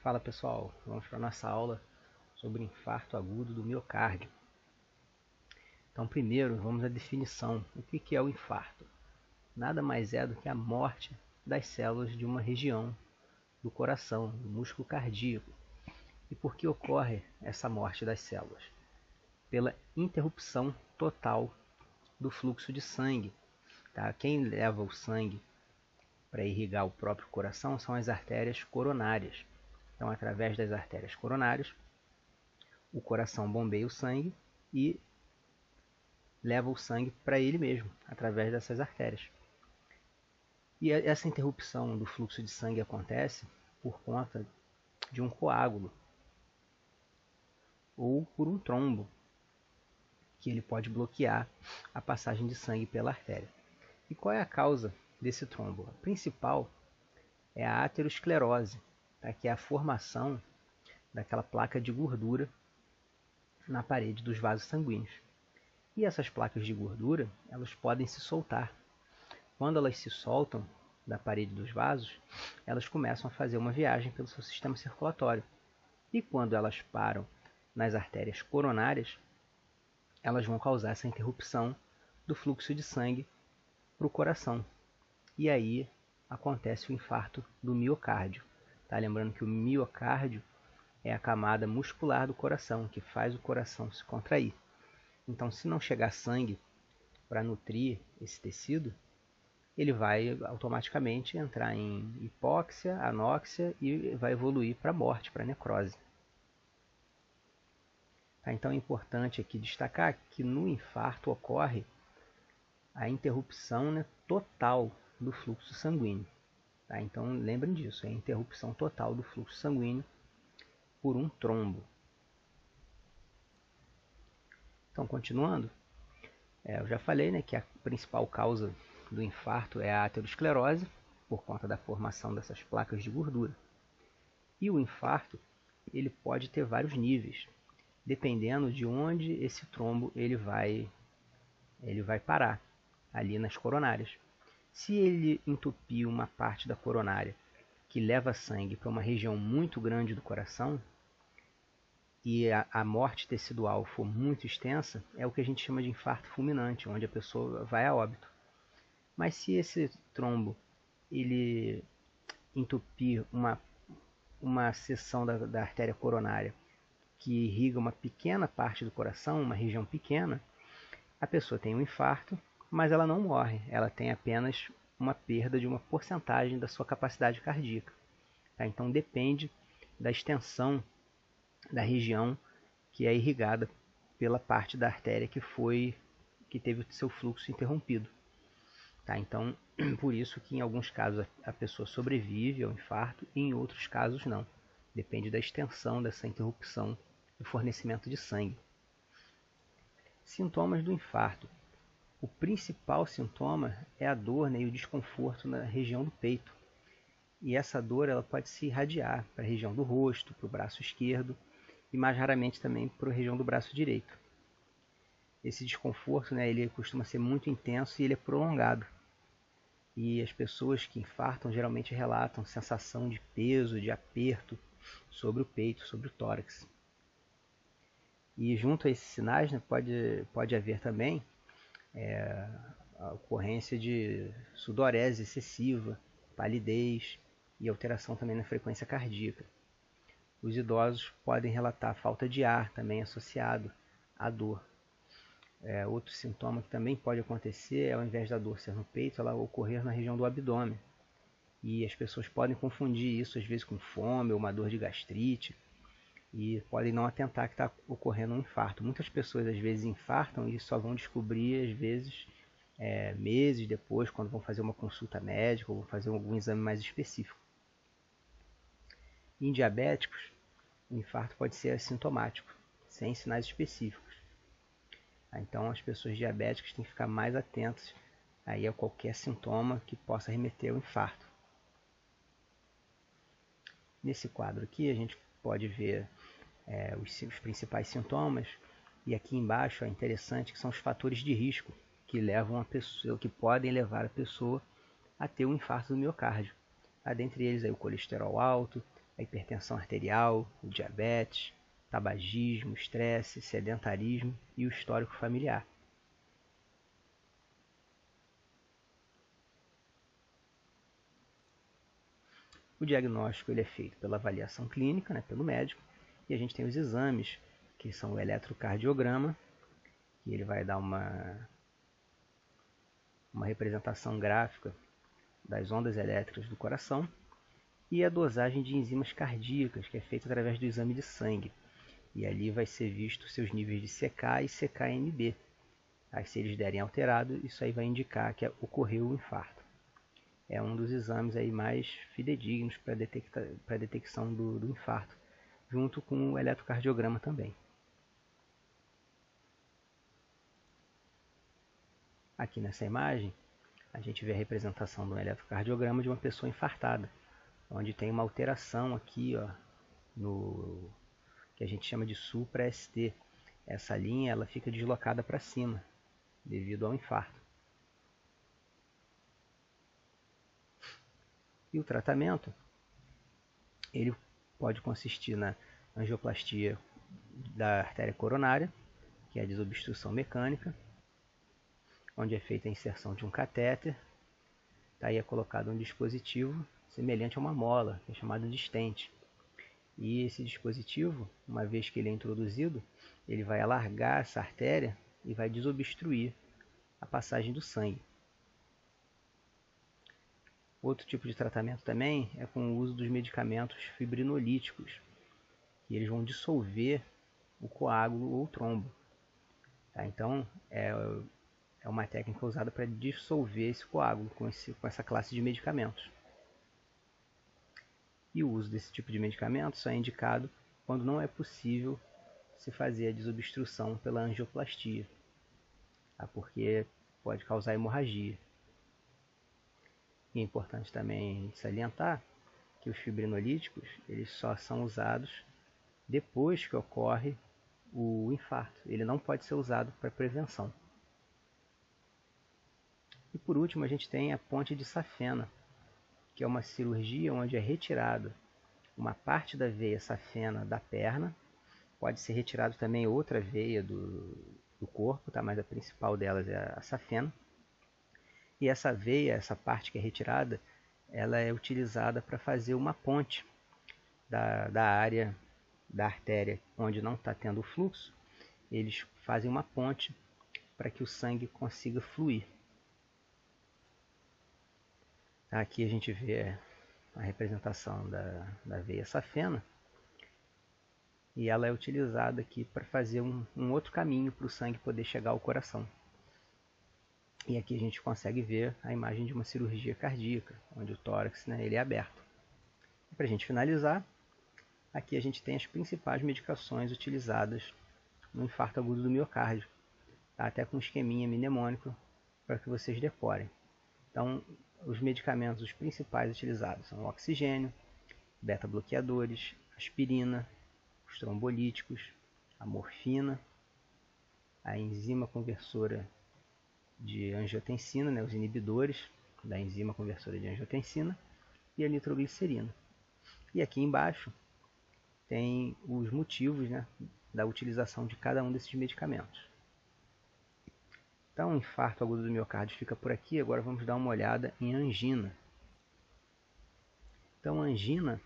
Fala pessoal, vamos para a nossa aula sobre infarto agudo do miocárdio. Então, primeiro, vamos à definição. O que é o infarto? Nada mais é do que a morte das células de uma região do coração, do músculo cardíaco. E por que ocorre essa morte das células? Pela interrupção total do fluxo de sangue. Tá? Quem leva o sangue para irrigar o próprio coração são as artérias coronárias. Então, através das artérias coronárias, o coração bombeia o sangue e leva o sangue para ele mesmo, através dessas artérias. E essa interrupção do fluxo de sangue acontece por conta de um coágulo ou por um trombo, que ele pode bloquear a passagem de sangue pela artéria. E qual é a causa desse trombo? A principal é a aterosclerose, tá? Que é a formação daquela placa de gordura na parede dos vasos sanguíneos. E essas placas de gordura, elas podem se soltar. Quando elas se soltam da parede dos vasos, elas começam a fazer uma viagem pelo seu sistema circulatório. E quando elas param nas artérias coronárias, elas vão causar essa interrupção do fluxo de sangue para o coração. E aí acontece o infarto do miocárdio. Tá? Lembrando que o miocárdio é a camada muscular do coração, que faz o coração se contrair. Então, se não chegar sangue para nutrir esse tecido, ele vai automaticamente entrar em hipóxia, anóxia e vai evoluir para a morte, para a necrose. Tá? Então é importante aqui destacar que no infarto ocorre a interrupção, né, total do fluxo sanguíneo. Tá? Então lembrem disso, é a interrupção total do fluxo sanguíneo por um trombo. Então, continuando, eu já falei, né, que a principal causa do infarto é a aterosclerose, por conta da formação dessas placas de gordura. E o infarto ele pode ter vários níveis, dependendo de onde esse trombo ele vai parar, ali nas coronárias. Se ele entupir uma parte da coronária que leva sangue para uma região muito grande do coração, e a morte tecidual for muito extensa, é o que a gente chama de infarto fulminante, onde a pessoa vai a óbito. Mas se esse trombo ele entupir uma seção da artéria coronária que irriga uma pequena parte do coração, uma região pequena, a pessoa tem um infarto, mas ela não morre, ela tem apenas uma perda de uma porcentagem da sua capacidade cardíaca. Tá? Então depende da extensão da região que é irrigada pela parte da artéria que teve o seu fluxo interrompido. Tá? Então, por isso que em alguns casos a pessoa sobrevive ao infarto e em outros casos não. Depende da extensão dessa interrupção do fornecimento de sangue. Sintomas do infarto. O principal sintoma é a dor, né, e o desconforto na região do peito. E essa dor ela pode se irradiar para a região do rosto, para o braço esquerdo e mais raramente também para a região do braço direito. Esse desconforto, né, ele costuma ser muito intenso e ele é prolongado. E as pessoas que infartam geralmente relatam sensação de peso, de aperto sobre o peito, sobre o tórax. E junto a esses sinais, né, pode haver também a ocorrência de sudorese excessiva, palidez e alteração também na frequência cardíaca. Os idosos podem relatar falta de ar também associado à dor. Outro sintoma que também pode acontecer é, ao invés da dor ser no peito, ela ocorrer na região do abdômen. E as pessoas podem confundir isso às vezes com fome ou uma dor de gastrite e podem não atentar que está ocorrendo um infarto. Muitas pessoas às vezes infartam e só vão descobrir às vezes meses depois, quando vão fazer uma consulta médica ou vão fazer algum exame mais específico. Em diabéticos, o infarto pode ser assintomático, sem sinais específicos. Então as pessoas diabéticas têm que ficar mais atentas aí a qualquer sintoma que possa remeter ao infarto. Nesse quadro aqui a gente pode ver os principais sintomas, e aqui embaixo é interessante que são os fatores de risco que levam a pessoa, que podem levar a pessoa a ter um infarto do miocárdio. Dentre eles aí, o colesterol alto, a hipertensão arterial, o diabetes, tabagismo, estresse, sedentarismo e o histórico familiar. O diagnóstico ele é feito pela avaliação clínica, né, pelo médico, e a gente tem os exames, que são o eletrocardiograma, que ele vai dar uma representação gráfica das ondas elétricas do coração, e a dosagem de enzimas cardíacas, que é feita através do exame de sangue. E ali vai ser visto seus níveis de CK e CK-MB. Aí, se eles derem alterado, isso aí vai indicar que ocorreu o infarto. É um dos exames aí mais fidedignos para a detecção do infarto, junto com o eletrocardiograma também. Aqui nessa imagem, a gente vê a representação do eletrocardiograma de uma pessoa infartada, onde tem uma alteração aqui, ó, no que a gente chama de supra-ST. Essa linha ela fica deslocada para cima, devido ao infarto. E o tratamento, ele pode consistir na angioplastia da artéria coronária, que é a desobstrução mecânica, onde é feita a inserção de um catéter. Aí é colocado um dispositivo semelhante a uma mola, que é chamado de stent. E esse dispositivo, uma vez que ele é introduzido, ele vai alargar essa artéria e vai desobstruir a passagem do sangue. Outro tipo de tratamento também é com o uso dos medicamentos fibrinolíticos, que eles vão dissolver o coágulo ou o trombo. Tá? Então, é uma técnica usada para dissolver esse coágulo com essa classe de medicamentos. E o uso desse tipo de medicamento só é indicado quando não é possível se fazer a desobstrução pela angioplastia, tá? Porque pode causar hemorragia. E é importante também salientar que os fibrinolíticos eles só são usados depois que ocorre o infarto. Ele não pode ser usado para prevenção. E por último a gente tem a ponte de safena, que é uma cirurgia onde é retirada uma parte da veia safena da perna. Pode ser retirado também outra veia do corpo, tá? Mas a principal delas é a safena. E essa veia, essa parte que é retirada, ela é utilizada para fazer uma ponte da área da artéria onde não está tendo o fluxo. Eles fazem uma ponte para que o sangue consiga fluir. Aqui a gente vê a representação da veia safena, e ela é utilizada aqui para fazer um outro caminho para o sangue poder chegar ao coração. E aqui a gente consegue ver a imagem de uma cirurgia cardíaca, onde o tórax, né, ele é aberto. Para a gente finalizar, aqui a gente tem as principais medicações utilizadas no infarto agudo do miocárdio, tá? Até com um esqueminha mnemônico para que vocês decorem. Então, os medicamentos os principais utilizados são o oxigênio, beta-bloqueadores, aspirina, os trombolíticos, a morfina, a enzima conversora de angiotensina, né, os inibidores da enzima conversora de angiotensina, e a nitroglicerina. E aqui embaixo tem os motivos, né, da utilização de cada um desses medicamentos. Então, o infarto agudo do miocárdio fica por aqui. Agora vamos dar uma olhada em angina. Então, angina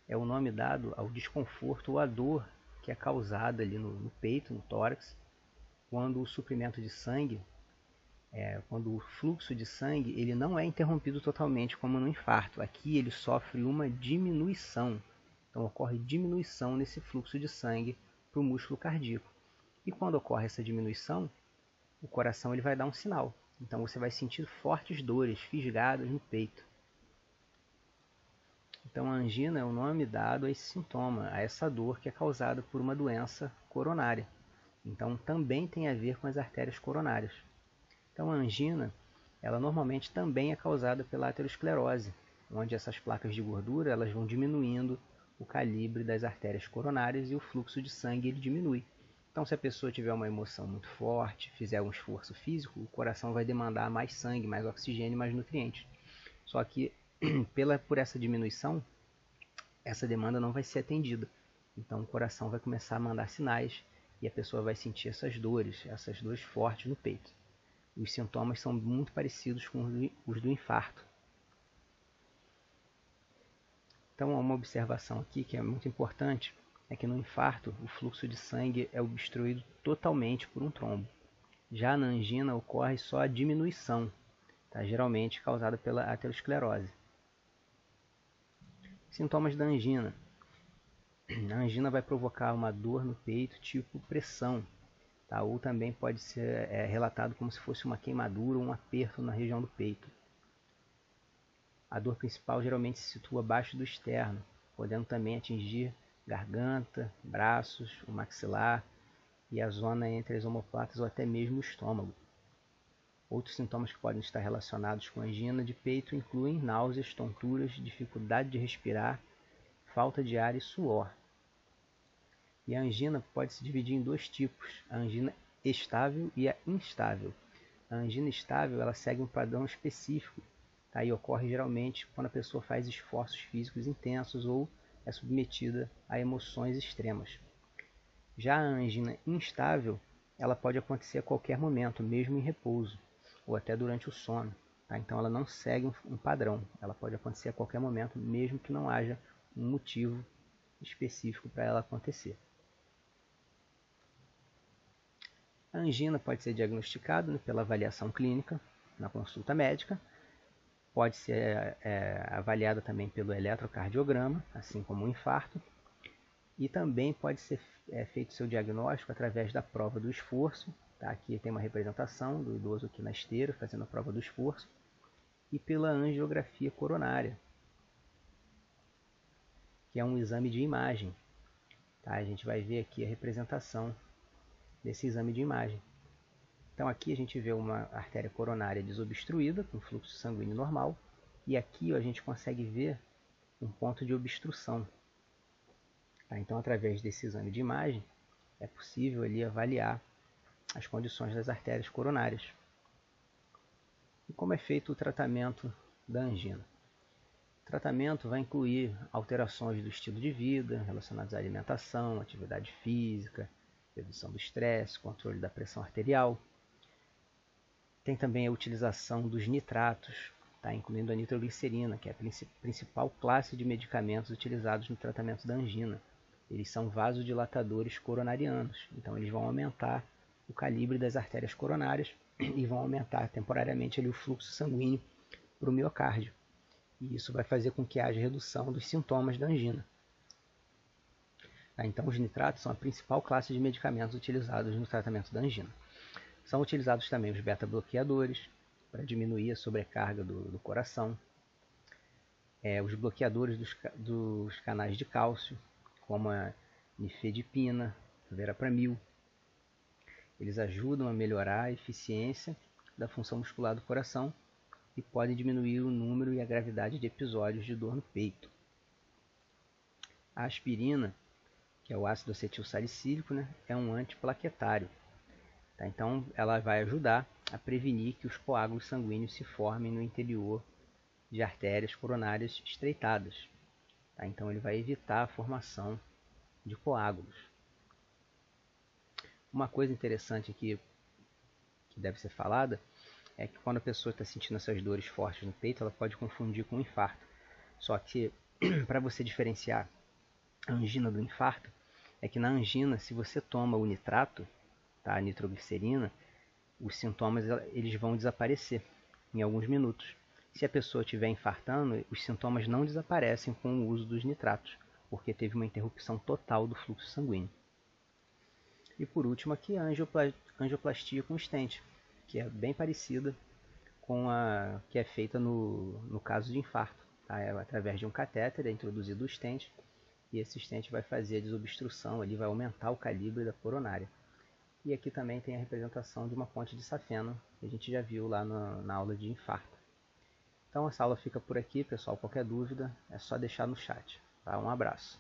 é o nome dado ao desconforto ou à dor que é causada ali no peito, no tórax, quando o suprimento de sangue, quando o fluxo de sangue ele não é interrompido totalmente como no infarto. Aqui ele sofre uma diminuição. Então ocorre diminuição nesse fluxo de sangue para o músculo cardíaco. E quando ocorre essa diminuição, o coração ele vai dar um sinal. Então você vai sentir fortes dores, fisgadas no peito. Então a angina é o nome dado a esse sintoma, a essa dor que é causada por uma doença coronária. Então também tem a ver com as artérias coronárias. Então a angina, ela normalmente também é causada pela aterosclerose, onde essas placas de gordura elas vão diminuindo o calibre das artérias coronárias e o fluxo de sangue ele diminui. Então se a pessoa tiver uma emoção muito forte, fizer um esforço físico, o coração vai demandar mais sangue, mais oxigênio, mais nutrientes. Só que por essa diminuição, essa demanda não vai ser atendida. Então o coração vai começar a mandar sinais e a pessoa vai sentir essas dores fortes no peito. Os sintomas são muito parecidos com os do infarto. Então, uma observação aqui que é muito importante é que no infarto o fluxo de sangue é obstruído totalmente por um trombo. Já na angina ocorre só a diminuição, tá? Geralmente causada pela aterosclerose. Sintomas da angina. A angina vai provocar uma dor no peito tipo pressão, tá? Ou também pode ser relatado como se fosse uma queimadura ou um aperto na região do peito. A dor principal geralmente se situa abaixo do externo, podendo também atingir garganta, braços, o maxilar e a zona entre as omoplatas ou até mesmo o estômago. Outros sintomas que podem estar relacionados com angina de peito incluem náuseas, tonturas, dificuldade de respirar, falta de ar e suor. E a angina pode se dividir em dois tipos, a angina estável e a instável. A angina estável ela segue um padrão específico, tá? E ocorre geralmente quando a pessoa faz esforços físicos intensos ou é submetida a emoções extremas. Já a angina instável ela pode acontecer a qualquer momento, mesmo em repouso, ou até durante o sono. Tá? Então ela não segue um padrão, ela pode acontecer a qualquer momento, mesmo que não haja um motivo específico para ela acontecer. A angina pode ser diagnosticada pela avaliação clínica, na consulta médica, pode ser avaliada também pelo eletrocardiograma, assim como o infarto, e também pode ser feito seu diagnóstico através da prova do esforço. Tá? Aqui tem uma representação do idoso aqui na esteira, fazendo a prova do esforço, e pela angiografia coronária, que é um exame de imagem. Tá? A gente vai ver aqui a representação desse exame de imagem. Então aqui a gente vê uma artéria coronária desobstruída, com fluxo sanguíneo normal, e aqui a gente consegue ver um ponto de obstrução. Tá? Então através desse exame de imagem é possível ali avaliar as condições das artérias coronárias. E como é feito o tratamento da angina? O tratamento vai incluir alterações do estilo de vida relacionadas à alimentação, atividade física, redução do estresse, controle da pressão arterial. Tem também a utilização dos nitratos, tá? Incluindo a nitroglicerina, que é a principal classe de medicamentos utilizados no tratamento da angina. Eles são vasodilatadores coronarianos, então eles vão aumentar o calibre das artérias coronárias e vão aumentar temporariamente ali o fluxo sanguíneo para o miocárdio. E isso vai fazer com que haja redução dos sintomas da angina. Tá? Então os nitratos são a principal classe de medicamentos utilizados no tratamento da angina. São utilizados também os beta-bloqueadores, para diminuir a sobrecarga do coração. Os bloqueadores dos canais de cálcio, como a nifedipina, verapamil. Eles ajudam a melhorar a eficiência da função muscular do coração e podem diminuir o número e a gravidade de episódios de dor no peito. A aspirina, que é o ácido acetil salicílico, né, é um antiplaquetário. Tá? Então, ela vai ajudar a prevenir que os coágulos sanguíneos se formem no interior de artérias coronárias estreitadas. Tá? Então, ele vai evitar a formação de coágulos. Uma coisa interessante aqui que deve ser falada é que quando a pessoa está sentindo essas dores fortes no peito, ela pode confundir com um infarto. Só que, para você diferenciar a angina do infarto, é que na angina, se você toma o nitrato, tá, a nitroglicerina, os sintomas eles vão desaparecer em alguns minutos. Se a pessoa estiver infartando, os sintomas não desaparecem com o uso dos nitratos, porque teve uma interrupção total do fluxo sanguíneo. E por último aqui a angioplastia com stent, que é bem parecida com a que é feita no caso de infarto. Tá? Através de um catéter é introduzido o stent, e esse stent vai fazer a desobstrução, ele vai aumentar o calibre da coronária. E aqui também tem a representação de uma ponte de safena, que a gente já viu lá na aula de infarto. Então essa aula fica por aqui, pessoal. Qualquer dúvida é só deixar no chat. Tá? Um abraço.